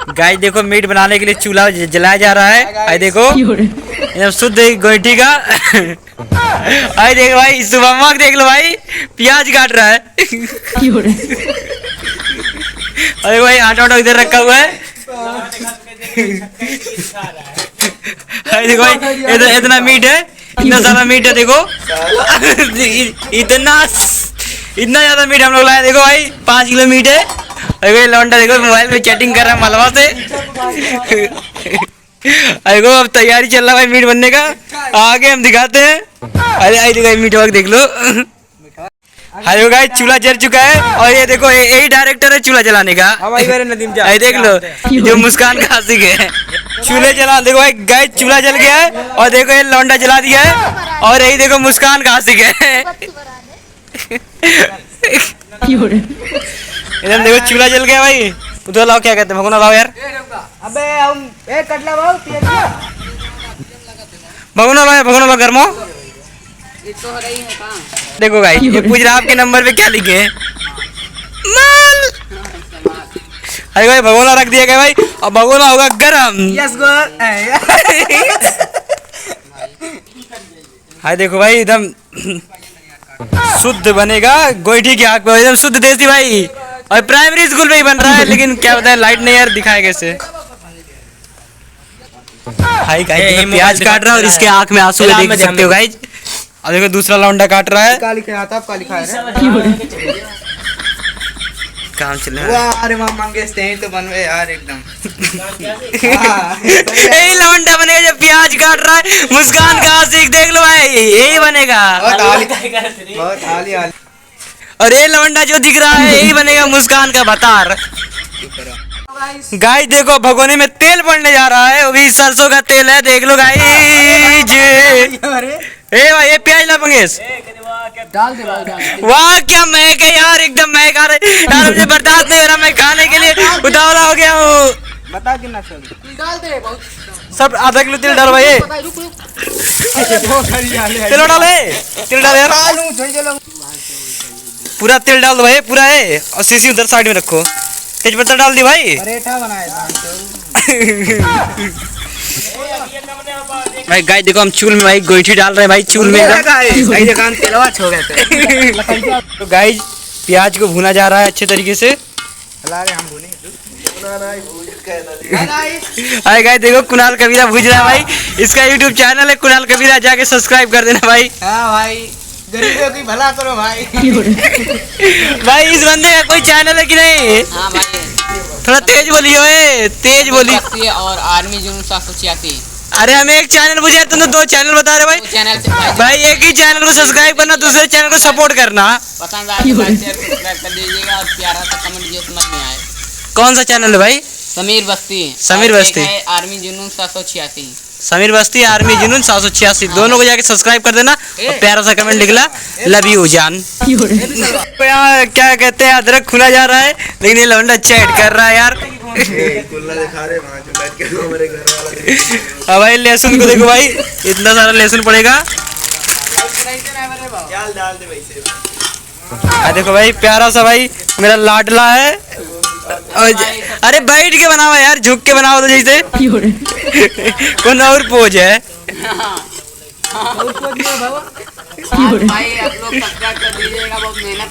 Guys देखो meet बनाने के लिए चूल्हा जलाया जा रहा है। आई देखो एकदम शुद्ध गोईठी का। आई देखो भाई सुबह देख लो भाई प्याज काट रहा है। अरे भाई आटा इधर रखा हुआ है। अरे देखो भाई इतना मीट है, इतना सारा मीट है देखो। इतना ज्यादा मीट हम लोग लाए। देखो भाई 5 किलो मीट है। अरे लौंडा देखो मोबाइल में चैटिंग कर रहा है मलवा से। अरे अब तैयारी चल रहा है भाई मीट बनने का, आगे हम दिखाते हैं। अरे आई देखो मीट वर्क देख लो। अरे गाइस चूल्हा जल चुका है और ये देखो यही डायरेक्टर है चूल्हा जलाने का। अरे देख लो जो मुस्कान का आशिक है। चूल्हे जला देखो भाई गाइस चूल्हा जल गया है और देखो ये लौंडा जला दिया है और यही देखो मुस्कान का आशिक है। एकदम देखो चूल्हा जल गया भाई। उधर लाओ क्या कहते हैं भगोना लाओ यार। अबे हम एक कटला बाबू भगोना लाओ गर्मो। देखो भाई ये पूछ रहा आपके नंबर पे क्या लिखे हैं। माल। अरे भाई भगोना रख दिया गया भाई और भगोना होगा गरम। Yes go. हाय देखो भाई एकदम शुद्ध बनेगा गोईठी की आग पे, एकदम शुद्ध देसी भाई। और प्राइमरी स्कूल में ही बन रहा है लेकिन क्या बताए लाइट नहीं यार दिखाए कैसे। भाई गाइस प्याज काट रहा है और इसके आंख में आंसू देख सकते हो गाइस। और देखो दूसरा लौंडा काट रहा है। काली खा था काली खा रहा काम चल रहा है। वाह अरे मां मंगेश हैं तो बनवे यार एकदम। यही लौंडा बनेगा जब प्याज काट रहा है। मुस्कान का आशिक देख लो भाई यही बनेगा। बहुत आली आली। और ये लौंडा जो दिख रहा है यही बनेगा मुस्कान का भतार। गाइस देखो भगोने में तेल पड़ने जा रहा है, वो भी सरसों का तेल है। देख लो गाइस। ए भाई ये प्याज ला मंगेश डाल दे। वाह क्या महक है यार, एकदम महक आ रही यार। मुझे बर्दाश्त नहीं हो रहा, मैं खाने के लिए उतावला हो गया हूँ। बता कितना डाल दे बहुत सब आधा किलो तेल डाल भाई। तेल डाल यार पूरा तेल डाल दो भाई पूरा है। और सीसी उधर साइड में रखो। तेज पत्ता डाल दी भाई। पराठा बनाया भाई गाइस देखो हम चूल में भाई गोईठी डाल रहे हैं भाई चूल में। तो गाइस प्याज को भुना जा रहा है अच्छे तरीके से। अरे गाइस देखो कुणाल कबीरा भूज रहा है भाई। इसका यूट्यूब चैनल है कुणाल कबीरा, जाके सब्सक्राइब कर देना भाई। हाँ भाई गरीबों की भला करो भाई। भाई इस बंदे का कोई चैनल है कि नहीं? हाँ भाई थोड़ा तेज बोलियो तेज बोली। और आर्मी जुनून 786। अरे हमें एक चैनल पूछा तुम तो 2 चैनल बता रहे भाई। चैनल भाई एक ही चैनल को सब्सक्राइब करना, दूसरे चैनल को सपोर्ट करना। पसंद आए तो लाइक शेयर सब्सक्राइब कर दीजिएगा और प्यारा सा कमेंट जो समझ में आए। कौन सा चैनल है भाई? समीर बस्ती। समीर बस्ती है आर्मी जुनून 786। समीर बस्ती आर्मी जुनून 786 दोनों को जाके सब्सक्राइब कर देना और प्यारा सा कमेंट लिखला लव यू जान। यहाँ क्या कहते हैं अदरक खुला जा रहा है लेकिन ये लौंडा चैट कर रहा है यार। हाँ भाई लहसुन को देखो भाई इतना सारा लहसुन पड़ेगा। देखो भाई प्यारा सा भाई मेरा लाडला है। अरे बैठ के बनाओ यार, झुक के बनाओ तो जैसे कौन और पोज है। भाई आप लोग सब्सक्राइब कर दीजिएगा, बहुत मेहनत